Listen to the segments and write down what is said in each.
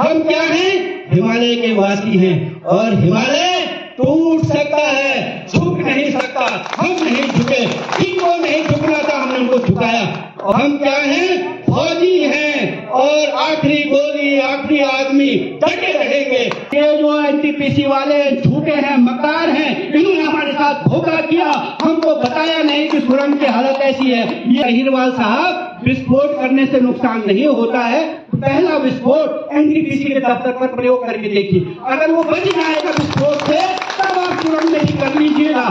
हम क्या हैं? हिमालय के वासी हैं और हिमालय टूट सकता है, झुक नहीं सकता। हम नहीं झुके, जिनको नहीं झुकना था हमने उनको झुकाया। और हम क्या हैं? फौजी हैं और आखिरी गोली, आखिरी आदमी डटे रहेंगे। ये जो एनटीपीसी वाले झूठे हैं, मक्कार हैं, इन्होंने हमारे साथ धोखा किया, हमको बताया नहीं कि सुरंग की हालत ऐसी है। ये अहिरवाल साहब, विस्फोट करने से नुकसान नहीं होता है। पहला विस्फोट एनटीपीसी के दफ्तर पर प्रयोग करके देखिए, अगर वो बच जाएगा विस्फोट से तब आप सुरंग में ही कर लीजिएगा।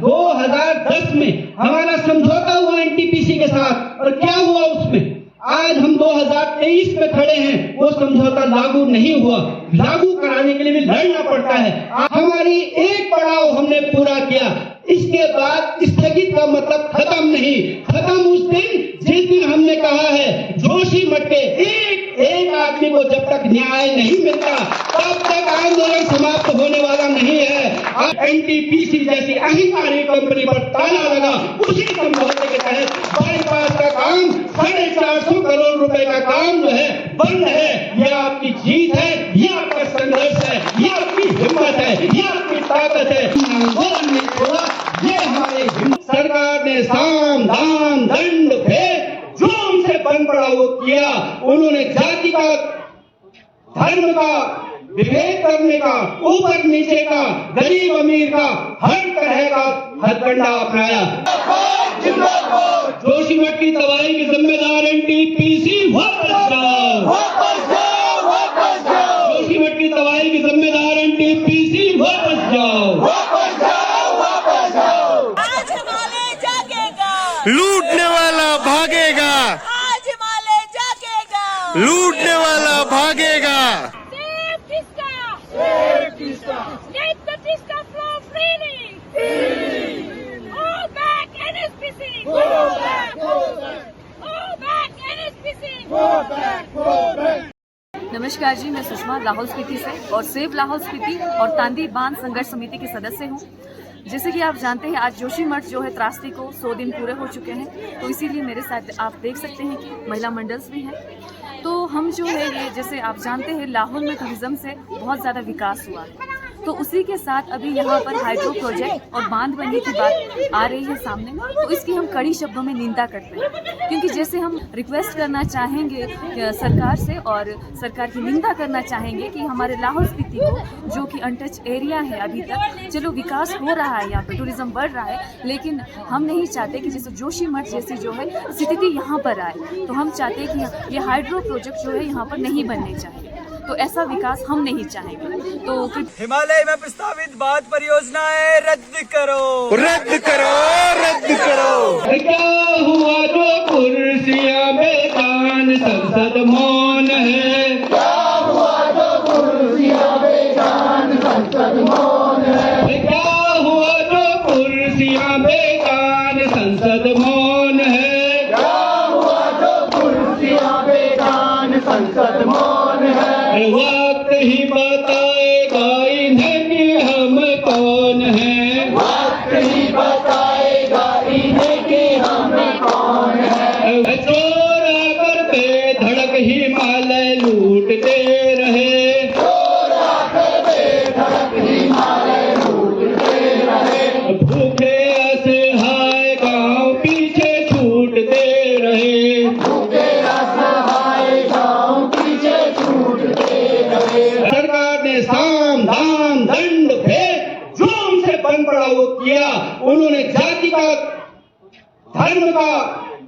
2010 में हमारा समझौता हुआ एनटीपीसी के साथ, और क्या हुआ उसमें? आज हम 2023 में खड़े हैं, वो समझौता लागू नहीं हुआ। लागू कराने के लिए भी लड़ना पड़ता है। हमारी एक पड़ाव हमने पूरा किया, इसके बाद स्थगित का मतलब खत्म नहीं। खत्म उस दिन जिस दिन हमने कहा है जोशीमठ के एक आदमी को जब तक न्याय नहीं मिलता तब तक आंदोलन समाप्त होने वाला नहीं है। एनटीपीसी जैसी अहिंकारी कंपनी पर ताला लगा, उसी समझौते के तहत बाईपास का काम 450 करोड़ रुपए का काम जो है बंद है। यह आपकी जीत है, यह आपका संघर्ष है, यह आपकी हिम्मत है, यह आपकी ताकत है। आंदोलन नहीं छोड़ा, ये हमारी हिम्मत। सरकार ने साम दाम दंड भेद जो उनसे बन पड़ा वो किया। उन्होंने जाति का, धर्म का विभेद करने का, ऊपर नीचे का, गरीब अमीर का, हर तरह का हथकंडा अपनाया। जोशीमठ की तबाही के जिम्मेदार एनटीपीसी वापस जाओ। जोशीमठ की तबाही के जिम्मेदार एनटीपीसी वापस जाओ। आज हिमालय जागेगा, लूटने वाला भागेगा। आज हिमालय जागेगा, लूटने वाला भागेगा। Get the Tista flow freely. All back NSPC. Go back. All back NSPC. नमस्कार जी, मैं सुषमा लाहौल स्पीति से और सेव लाहौल स्पीति और तांदी बांध संघर्ष समिति की सदस्य हूँ। जैसे कि आप जानते हैं, आज जोशीमठ जो है त्रासदी को 100 दिन पूरे हो चुके हैं, तो इसीलिए मेरे साथ आप देख सकते हैं कि महिला मंडल्स भी हैं। तो हम जो है ये, जैसे आप जानते हैं, लाहौल में टूरिज्म से बहुत ज़्यादा विकास हुआ है, तो उसी के साथ अभी यहाँ पर हाइड्रो प्रोजेक्ट और बांध बनने की बात आ रही है सामने, तो इसकी हम कड़ी शब्दों में निंदा करते हैं। क्योंकि जैसे हम रिक्वेस्ट करना चाहेंगे सरकार से और सरकार की निंदा करना चाहेंगे कि हमारे लाहौल स्पीति को, जो कि अनटच एरिया है, अभी तक चलो विकास हो रहा है, यहाँ पर टूरिज्म बढ़ रहा है, लेकिन हम नहीं चाहते कि जैसे जोशीमठ जैसी जो है स्थिति यहाँ पर आए। तो हम चाहते हैं कि ये हाइड्रो प्रोजेक्ट जो है यहाँ पर नहीं बनने चाहिए, तो ऐसा विकास हम नहीं चाहेंगे। तो हिमालय में प्रस्तावित बांध परियोजनाएं रद्द करो, रद्द करो, रद्द करो। क्या हुआ जो कुर्सियां बेगान, संसद मौन है। क्या हुआ जो कुर्सियां बेगान, संसद मौन है। क्या हुआ जो कुर्सियां बेगान, संसद मौन है। क्या हुआ जो कुर्सियां बेगान, संसद मौन है। वक्त ही बताएगा इन्हें कि हम कौन हैं। वक्त ही बताएगा इन्हें कि हम कौन हैं। चोरा कर बेधड़क हिमालय लूटते रहे। चोरा कर बेधड़क हिमालय लूटते रहे। भूखे असहाय गांव पीछे छूटते रहे। भूखे असहाय गांव पीछे छूटते रहे। सरकार ने साम दाम दंड भेद जो उनसे बन पड़ा वो किया। उन्होंने जाति का, धर्म का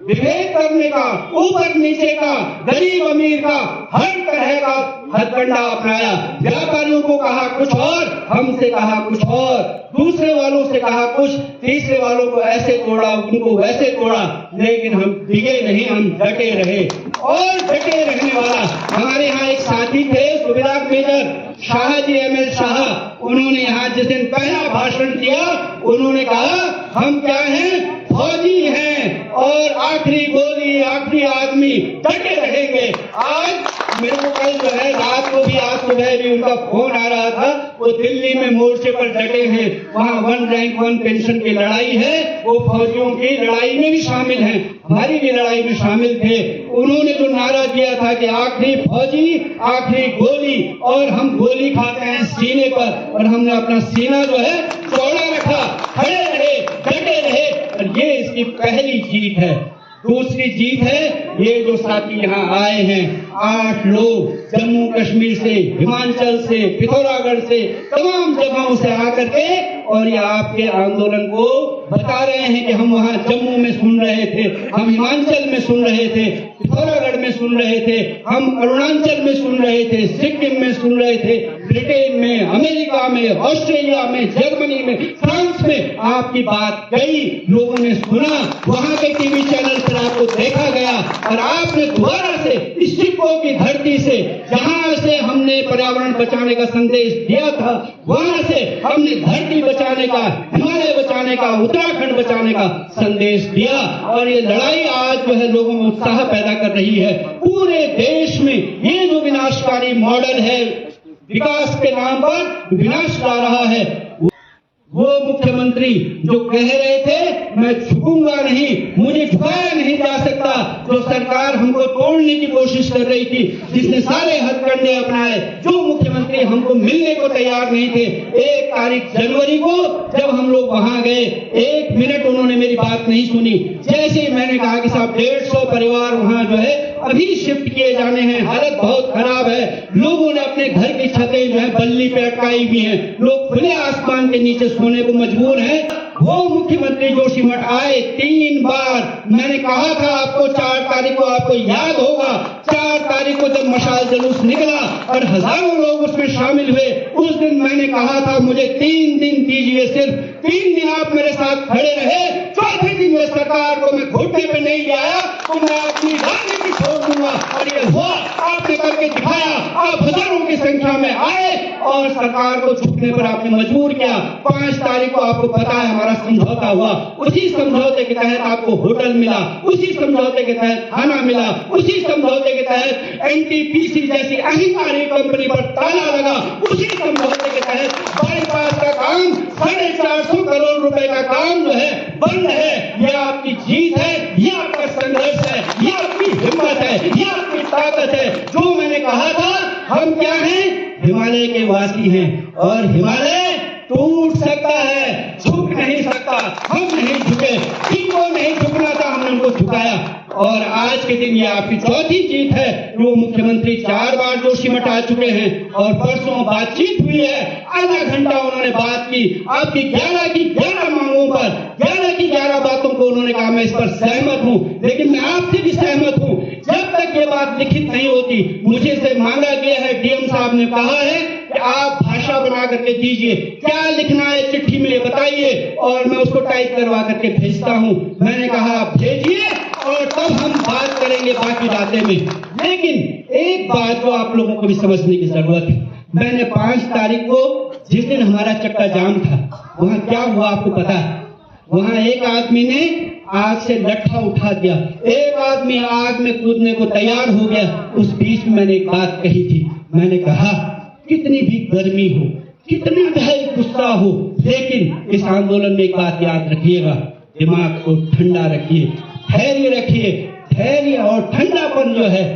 विभेद करने का, ऊपर नीचे का, गरीब अमीर का, हर तरह का हथकंडा अपनाया। व्यापारियों को कहा कुछ और, हमसे कहा कुछ और, दूसरे वालों से कहा कुछ, तीसरे वालों को ऐसे तोड़ा, उनको वैसे तोड़ा, लेकिन हम डिगे नहीं, हम डटे रहे। और डटे रहने वाला हमारे यहाँ एक साथी थे, सुबेदार मेजर शाह जी, एमएल शाह, उन्होंने यहाँ जिस दिन पहला भाषण दिया, उन्होंने कहा हम क्या हैं? फौजी हैं और आखिरी गोली, आखिरी आदमी डटे रहेंगे। आज मेरे को कल जो है रात को भी, आज सुबह भी उनका फोन आ रहा था, वो दिल्ली में मोर्चे पर डटे हैं, वहाँ 1 रैंक 1 पेंशन की लड़ाई है, वो फौजियों की लड़ाई में भी शामिल हैं, हमारी भी लड़ाई में शामिल थे। उन्होंने जो नारा दिया था कि आखिरी फौजी आखिरी गोली, और हम गोली खाते हैं सीने पर, और हमने अपना सीना जो है चौड़ा रखा, खड़े रहे, डटे रहे, और ये इसकी पहली जीत है। दूसरी जीत है ये जो साथी यहाँ आए हैं, 8 लोग जम्मू कश्मीर से, हिमाचल से, पिथौरागढ़ से, तमाम जगहों से आकर के, और ये आपके आंदोलन को बता रहे हैं कि हम वहाँ जम्मू में सुन रहे थे, हम हिमाचल में सुन रहे थे, पिथौरागढ़ में सुन रहे थे, हम अरुणाचल में सुन रहे थे, सिक्किम में सुन रहे थे, ब्रिटेन में, अमेरिका में, ऑस्ट्रेलिया में, जर्मनी में, फ्रांस में आपकी बात गई, लोगों ने सुना, वहाँ के टीवी चैनल पर आपको देखा गया, और आपने दोबारा से इस सिक्कों की धरती से, जहाँ से हमने पर्यावरण बचाने का संदेश दिया था, वहाँ से हमने धरती बचाने का, हिमालय बचाने का, उत्तराखंड बचाने का संदेश दिया, और ये लड़ाई आज जो है लोगों में उत्साह पैदा कर रही है। पूरे देश में ये जो विनाशकारी मॉडल है, विकास के नाम पर विनाश ला रहा है, वो मुख्यमंत्री जो कह रहे थे मैं झुकूंगा नहीं, मुझे झुकाया नहीं जा सकता, जो सरकार हमको तोड़ने की कोशिश कर रही थी, जिसने सारे हथकंडे अपनाए, जो मुख्यमंत्री हमको मिलने को तैयार नहीं थे, 1 तारीख जनवरी को जब हम लोग वहां गए, 1 मिनट उन्होंने मेरी बात नहीं सुनी। जैसे ही मैंने कहा कि साहब 150 परिवार वहां जो है अभी शिफ्ट किए जाने हैं, हालत बहुत खराब है, लोगों ने अपने घर की छतें जो है बल्ली पे अटकाई हुई हैं, लोग खुले आसमान के नीचे सोने को मजबूर हैं। वो मुख्यमंत्री जोशीमठ आए 3 बार, मैंने कहा था आपको 4 तारीख को, आपको याद होगा 4 तारीख को जब मशाल जुलूस निकला और हजारों लोग उसमें शामिल हुए, उस दिन मैंने कहा था मुझे 3 दिन दीजिए, सिर्फ 3 दिन आप मेरे साथ खड़े रहे, 4थे दिन में सरकार को मैं घुटने पे नहीं लाया तो मैं अपनी राजनीति छोड़ दूंगा, और ये हुआ, आपने करके दिखाया, आप हजारों की संख्या में आए और सरकार को झुकने पर आपने मजबूर किया। 5 तारीख को आपको पता है हमारा समझौता हुआ, उसी समझौते के तहत आपको होटल मिला, उसी समझौते के तहत खाना मिला, उसी समझौते के तहत एनटीपीसी जैसी अहिंकारी कंपनी पर ताला लगा, उसी समझौते के तहत बाईपास का काम 450 करोड़ रुपए का काम जो है बंद है। ये आपकी जीत है, ये आपका संघर्ष है, ये आपकी हिम्मत है, ये आपकी ताकत है। जो मैंने कहा था हम क्या हैं, हिमालय के वासी हैं, और हिमालय टूट सकता है, झुक नहीं सकता, हम नहीं झुके, जिनको नहीं झुकना था हमने उनको झुकाया, और आज के दिन ये आपकी 4थी जीत है। वो मुख्यमंत्री 4 बार जोशीमठ आ चुके हैं, और परसों बातचीत हुई है, आधा घंटा उन्होंने बात की, आपकी 11 की 11 मांगों पर, 11 की 11 बातों को उन्होंने कहा मैं इस पर सहमत हूं, लेकिन मैं आपसे भी सहमत हूं, जब तक ये बात लिखित नहीं होती, मुझे से मांगा गया है, डीएम साहब ने कहा है कि आप भाषा बना करके दीजिए, क्या लिखना है चिट्ठी में बताइए, और मैं उसको टाइप करवा करके भेजता हूं। मैंने कहा आप भेजिए और तब हम बात करेंगे बाकी बातें में। लेकिन एक बात को आप लोगों को भी समझने की जरूरत है, मैंने 5 तारीख को जिस दिन हमारा चक्का जाम था, वहां क्या हुआ आपको पता है? वहां एक आदमी ने आग से लट्ठा उठा दिया, एक आदमी आग में कूदने को तैयार हो गया। उस बीच में मैंने एक बात कही थी, मैंने कहा कितनी भी गर्मी हो, कितना भी गुस्सा हो, लेकिन इस आंदोलन में एक बात याद रखिएगा, दिमाग को ठंडा रखिए, धैर्य रखिए। धैर्य और ठंडापन जो है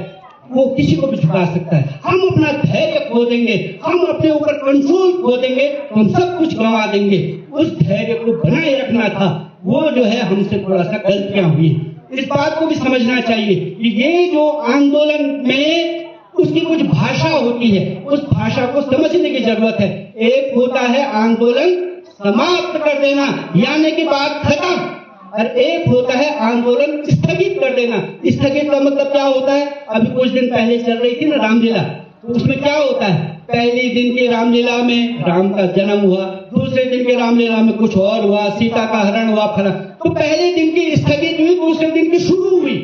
वो किसी को भी झुका सकता है। हम अपना धैर्य खो देंगे, हम अपने ऊपर कंट्रोल खो देंगे, हम सब कुछ गंवा देंगे। उस धैर्य को बनाए रखना था, वो जो है हमसे थोड़ा सा गलतियां हुई। इस बात को भी समझना चाहिए कि ये जो आंदोलन में उसकी कुछ भाषा होती है, उस भाषा को समझने की जरूरत है। एक होता है आंदोलन समाप्त कर देना, यानी कि बात खत्म, और एक होता है आंदोलन स्थगित कर देना। स्थगित का मतलब क्या होता है? अभी कुछ दिन पहले चल रही थी ना रामलीला, तो उसमें क्या होता है, पहले दिन की रामलीला में राम का जन्म हुआ, दूसरे दिन की रामलीला में कुछ और हुआ, सीता का हरण हुआ, फला। तो पहले दिन की स्थगित हुई, दूसरे दिन की शुरू हुई।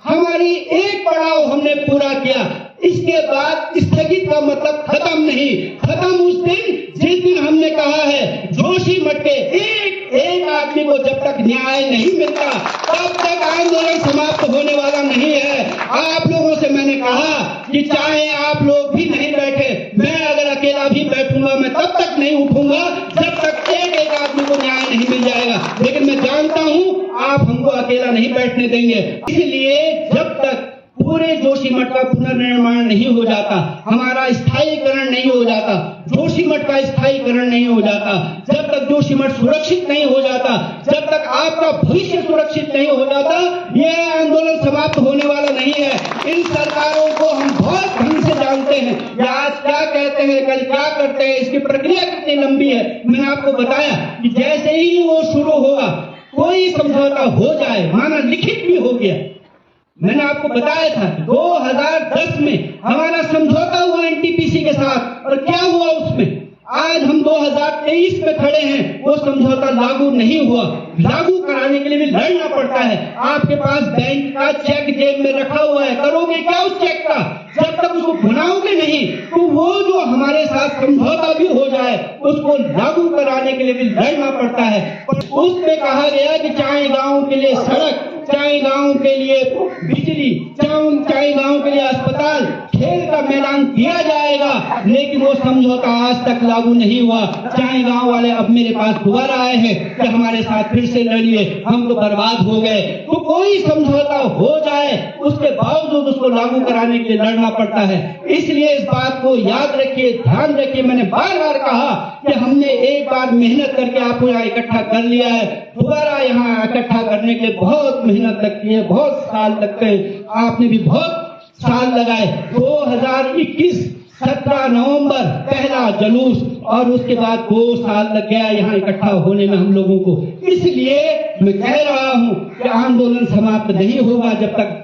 हमारी एक पड़ाव हमने पूरा किया, इसके बाद स्थगित का मतलब खत्म नहीं। खत्म उस दिन जिस दिन हमने कहा है जोशीमठ के एक आदमी को जब तक न्याय नहीं मिलता तब तक आंदोलन समाप्त होने वाला नहीं है। आप लोगों से मैंने कहा कि चाहे आप लोग भी नहीं बैठे, मैं अगर बैठने देंगे। इसलिए जब तक पूरे जोशीमठ का पुनर्निर्माण नहीं हो जाता, हमारा स्थायीकरण नहीं हो जाता, जोशीमठ का स्थायीकरण नहीं हो जाता, जब तक जोशीमठ सुरक्षित नहीं हो जाता, जब तक आपका भविष्य सुरक्षित नहीं हो जाता, यह आंदोलन समाप्त होने वाला नहीं है। इन सरकारों को हम बहुत ढंग से जानते हैं, ये आज क्या कहते हैं, कल क्या करते हैं, इसकी प्रक्रिया कितनी लंबी है। मैंने आपको बताया कि जैसे ही वो शुरू होगा, कोई समझौता हो जाए, माना लिखित भी हो गया। मैंने आपको बताया था 2010 में हमारा समझौता हुआ एनटीपीसी के साथ, और क्या हुआ उसमें? आज हम 2023 में खड़े हैं, वो समझौता लागू नहीं हुआ। लागू कराने के लिए भी लड़ना पड़ता है। आपके पास बैंक का चेक जेब में रखा हुआ है, करोगे क्या उस चेक का? जब तक उसको भुनाओगे नहीं, तो वो जो हमारे साथ समझौता भी हो जाए, उसको लागू कराने के लिए भी लड़ना पड़ता है। उसमें कहा गया कि चाहे गांव के लिए सड़क, चाहे गांव के लिए बिजली, चाहे गांव के लिए अस्पताल, खेल का मैदान दिया जाएगा, लेकिन वो समझौता आज तक लागू नहीं हुआ। चाहे गांव वाले अब मेरे पास दोबारा आए हैं कि हमारे साथ फिर से लड़िए, हम तो बर्बाद हो गए। तो कोई समझौता हो जाए, उसके बावजूद उसको लागू कराने के लिए लड़ना पड़ता है। इसलिए इस बात को याद रखिए, ध्यान रखिए। मैंने बार बार कहा कि हमने एक बार मेहनत करके आपको यहाँ इकट्ठा कर लिया है, दोबारा यहाँ इकट्ठा करने के लिए बहुत मेहनत लगती है, बहुत साल लगते हैं। आपने भी बहुत साल लगाए। 2021 17 नवंबर पहला जुलूस, और उसके बाद 2 साल लग गया यहाँ इकट्ठा होने में हम लोगों को। इसलिए मैं कह रहा हूँ कि आंदोलन समाप्त नहीं होगा जब तक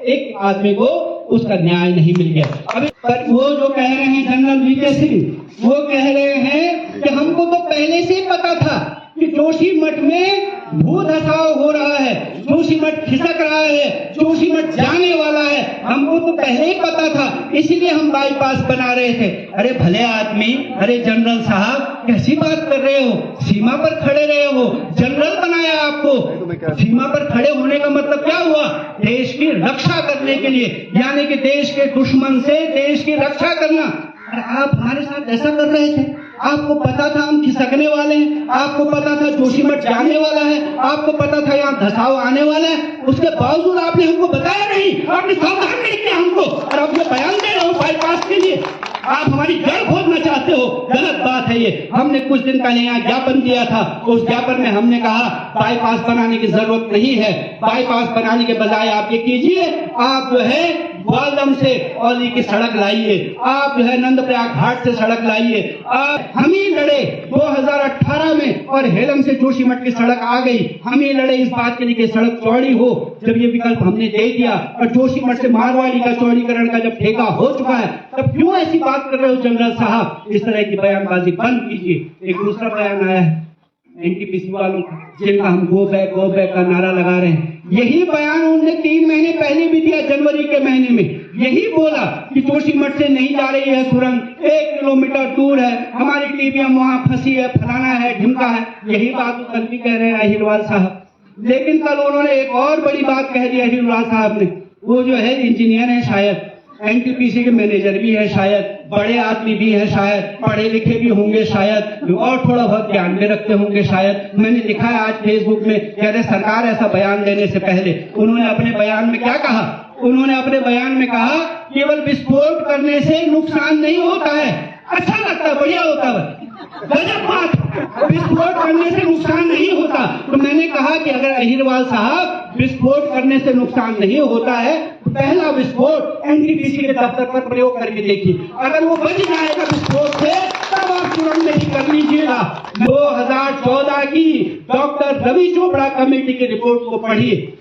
एक आदमी को उसका न्याय नहीं मिल गया। अभी पर वो जो कह रहे हैं जनरल वीके सिंह, वो कह रहे हैं कि हमको तो पहले से पता था कि जोशीमठ में भू धसाव हो रहा है, जोशीमठ खिसक रहा है, जोशीमठ जाने वाला है, हमको तो पहले ही पता था, इसीलिए हम बाईपास बना रहे थे। अरे भले आदमी, अरे जनरल साहब, कैसी बात कर रहे हो? सीमा पर खड़े रहे हो, जनरल बनाया आपको। सीमा पर खड़े होने का मतलब क्या हुआ? देश की रक्षा करने के लिए, यानी कि देश के दुश्मन से देश की रक्षा करना। आप हमारे साथ ऐसा कर रहे थे, आपको पता था हम खिसकने वाले हैं, आपको पता था जोशीमठ जाने वाला है, आपको पता था यहाँ धसाव आने वाला है, उसके बावजूद आपने हमको बताया नहीं, आपने सावधान नहीं किया हमको, और आप ये बयान दे रहे हो बाईपास के लिए। आप हमारी जड़ खोदना चाहते हो, गलत बात है ये। हमने कुछ दिन पहले यहाँ ज्ञापन दिया था, उस ज्ञापन में हमने कहा बाईपास बनाने की जरूरत नहीं है। बाईपास बनाने के बजाय आप ये कीजिए, आप जो है ग्वालदम से औली की सड़क लाइए, आप जो है नंदप्रयाग घाट से सड़क लाइए। हम ही लड़े 2018 में, और हेलम से जोशीमठ की सड़क आ गई। हम ही लड़े इस बात के लिए कि सड़क चौड़ी हो। जब ये विकल्प हमने दे दिया, और जोशीमठ से मारवाड़ी का चौड़ीकरण का जब ठेका हो चुका है, तब क्यों ऐसी बात कर रहे हो जनरल साहब? इस तरह की बयानबाजी बंद कीजिए। एक दूसरा बयान आया है एनटीपीसी वालों का, जिनका हम गो बैक का नारा लगा रहे हैं। यही बयान उन्होंने 3 महीने पहले भी दिया, जनवरी के महीने में। यही बोला कि जोशीमठ से नहीं जा रही है सुरंग, 1 किलोमीटर दूर है, हमारी टीबीएम वहां फंसी है, फलाना है, ढिमका है। यही बात कल भी कह रहे हैं अहिरवाल साहब। लेकिन कल उन्होंने एक और बड़ी बात कह दी अहिरवाल साहब ने। वो जो है इंजीनियर है, शायद एनटीपीसी के मैनेजर भी है, शायद बड़े आदमी भी है, शायद पढ़े लिखे भी होंगे, शायद और थोड़ा बहुत ज्ञान भी रखते होंगे शायद। मैंने लिखा है आज फेसबुक में, कह रहे सरकार ऐसा बयान देने से पहले उन्होंने अपने बयान में क्या कहा? उन्होंने अपने बयान में कहा केवल विस्फोट करने से नुकसान नहीं होता है। अच्छा लगता है, बढ़िया होता है, गजब बात। विस्फोट करने से नुकसान नहीं होता। तो मैंने कहा कि अगर अहिरवाल साहब विस्फोट करने से नुकसान नहीं होता है, तो पहला विस्फोट एनटीपीसी के दफ्तर पर प्रयोग करके देखिए। अगर वो बच जाएगा विस्फोट से, तब आप तुरंत नहीं कर लीजिएगा। 2014 की डॉक्टर रवि चोपड़ा कमेटी की रिपोर्ट को पढ़िए।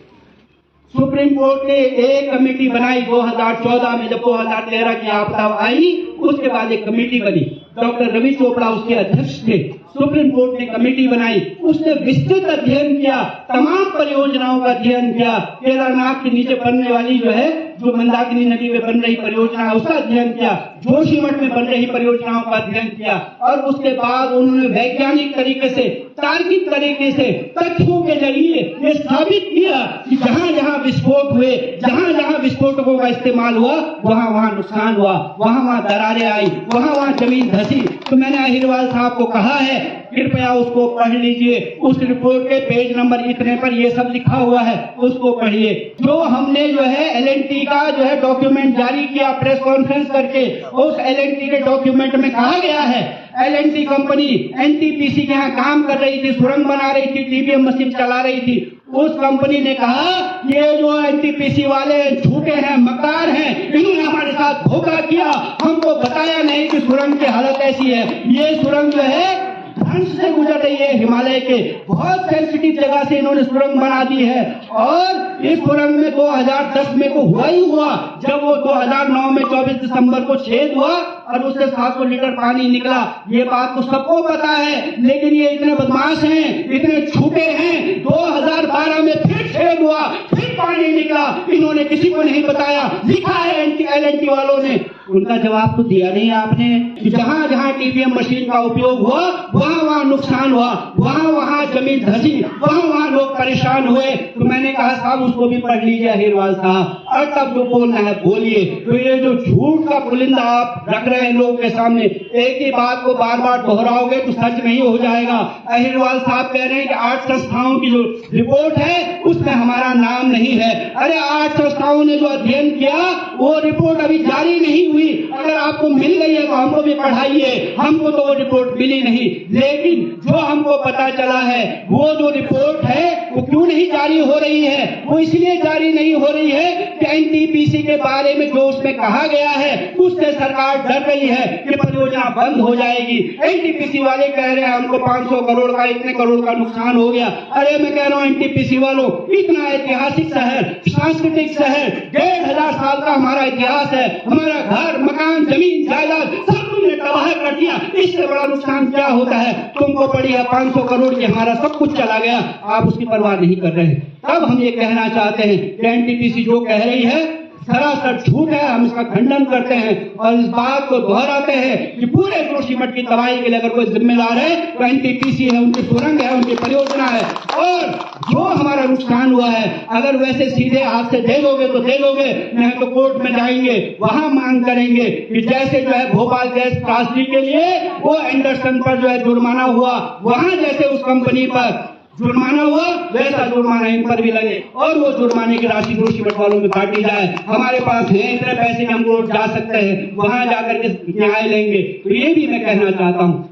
सुप्रीम कोर्ट ने एक कमेटी बनाई 2014 में, जब 2013 की आपदा आई, उसके बाद एक कमेटी बनी। डॉक्टर रवि चोपड़ा उसके अध्यक्ष थे। सुप्रीम कोर्ट ने कमेटी बनाई, उसने विस्तृत अध्ययन किया, तमाम परियोजनाओं का अध्ययन किया। केदारनाथ के नीचे बनने वाली जो है, जो मंदाकिनी नदी में बन रही परियोजना है, उसका अध्ययन किया। जोशीमठ में बन रही परियोजनाओं का अध्ययन किया, और उसके बाद उन्होंने वैज्ञानिक तरीके से, तार्किक तरीके से, तथ्यों के जरिए ये साबित किया कि जहां जहां विस्फोट हुए, जहां जहां विस्फोटकों का इस्तेमाल हुआ, वहां वहां नुकसान हुआ, वहां वहां दरारें आई, वहां वहां जमीन धसी। तो मैंने अहिरवाल साहब को कहा है कृपया उसको पढ़ लीजिए, उस रिपोर्ट के पेज नंबर इतने पर ये सब लिखा हुआ है, उसको पढ़िए। जो हमने जो है L&T का जो है डॉक्यूमेंट जारी किया प्रेस कॉन्फ्रेंस करके, उस L&T के डॉक्यूमेंट में कहा गया है L&T कंपनी NTPC के यहाँ काम कर रही थी, सुरंग बना रही थी, TBM मशीन चला रही थी। उस कंपनी ने कहा ये जो NTPC वाले झूठे हैं, मक्कार हैं, इन्होंने हमारे साथ धोखा किया, हमको बताया नहीं कि सुरंग की हालत ऐसी है। ये सुरंग जो है ध्वंस से गुजर रही है, हिमालय के बहुत सेंसिटिव जगह से इन्होंने सुरंग बना दी है। और इस सुरंग में 2010 में को हुआ ही हुआ, जब वो 2009 में 24 दिसंबर को छेद हुआ और उससे 700 लीटर पानी निकला। ये बात तो सबको पता है, लेकिन ये इतने बदमाश हैं, इतने झूठे हैं। 2012 में फिर छेद हुआ, फिर पानी निकला, इन्होंने किसी को नहीं बताया। लिखा है L&T वालों ने, उनका जवाब तो दिया नहीं आपने कि जहां जहां TBM मशीन का उपयोग हुआ वहां वहां नुकसान हुआ, वहां वहां जमीन धसी, वहां वहां लोग परेशान हुए। तो मैंने कहा साहब उसको भी पढ़ लीजिए अहिरवाल साहब, और तब जो बोलना है बोलिए। तो ये जो झूठ का पुलिंदा आप रख रहे हैं लोगों के सामने, एक ही बात को बार बार दोहराओगे तो सच नहीं हो जाएगा। अहिरवाल साहब कह रहे हैं कि 8 संस्थाओं की जो रिपोर्ट है उसमें हमारा नाम नहीं है। अरे 8 संस्थाओं ने जो अध्ययन किया वो रिपोर्ट अभी जारी नहीं हुई। अगर आपको मिल गई है तो हमको भी पढ़ाइए, हमको तो वो रिपोर्ट मिली नहीं। लेकिन जो हमको पता चला है वो जो रिपोर्ट है वो क्यों नहीं जारी हो रही है? वो इसलिए जारी नहीं हो रही है कि NTPC के बारे में जो उसमें कहा गया है उससे सरकार डर रही है कि परियोजना बंद हो जाएगी। NTPC वाले कह रहे हैं हमको 500 करोड़ का, इतने करोड़ का नुकसान हो गया। अरे मैं कह रहा हूँ NTPC वालों, इतना ऐतिहासिक शहर, सांस्कृतिक शहर, 1500 साल का हमारा इतिहास है, हमारा घर मकान जमीन जायदाद सब तुमने तबाह कर दिया, इससे बड़ा नुकसान क्या होता है? तुमको पड़ी है 500 करोड़ की, हमारा सब कुछ चला गया, आप उसकी परवाह नहीं कर रहे। तब हम ये कहना चाहते हैं कि NTPC जो कह रही है सरासर झूठ है, हम इसका खंडन करते हैं और इस बात को दोहराते हैं कि पूरे जोशीमठ की तबाही के लिए अगर कोई जिम्मेदार है तो NTPC है, उनकी सुरंग है, उनकी परियोजना है। और जो हमारा नुकसान हुआ है अगर वैसे सीधे हाथ से दे दोगे तो दे दोगे, नहीं तो कोर्ट में जाएंगे, वहां मांग करेंगे कि जैसे जो है भोपाल गैस त्रासदी के लिए वो एंडरसन पर जो है जुर्माना हुआ, वहां जैसे उस कंपनी पर जुर्माना हुआ वैसा जुर्माना इन पर भी लगे और वो जुर्माने की राशि जोशीमठ वालों में काटी जाए। हमारे पास है इतने पैसे कि हम कोर्ट जा सकते हैं, वहां जाकर के न्याय लेंगे। तो ये भी मैं कहना चाहता हूँ